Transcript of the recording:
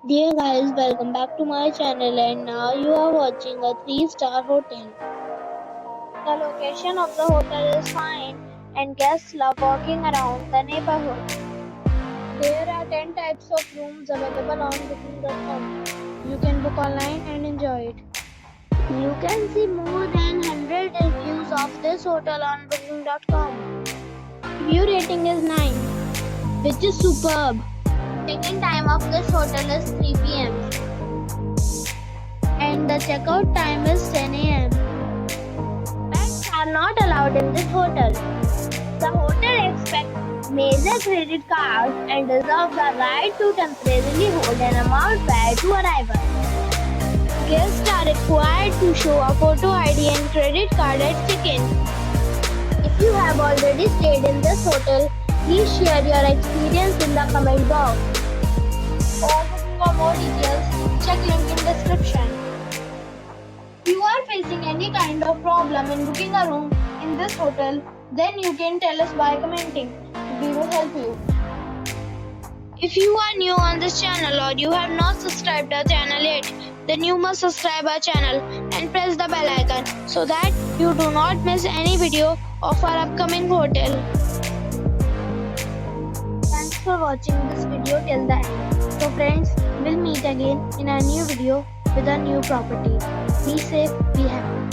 Dear guys, welcome back to my channel and now you are watching a 3-star hotel. The location of the hotel is fine and guests love walking around the neighborhood. There are 10 types of rooms available on booking.com. You can book online and enjoy it. You can see more than 100 reviews of this hotel on booking.com. View rating is 9, which is superb. Check-in time of this hotel is 3 p.m. and the checkout time is 10 a.m. Pets are not allowed in this hotel. The hotel expects major credit cards and reserves the right to temporarily hold an amount prior to arrival. Guests are required to show a photo ID and credit card at check-in. If you have already stayed in this hotel, please share your experience in the comment box. For booking or more details, check link in description. If you are facing any kind of problem in booking a room in this hotel, then you can tell us by commenting. We will help you. If you are new on this channel or you have not subscribed our channel yet, then you must subscribe our channel and press the bell icon so that you do not miss any video of our upcoming hotel. Thanks for watching this video till the end. So friends, we'll meet again in a new video with a new property. Be safe, be happy.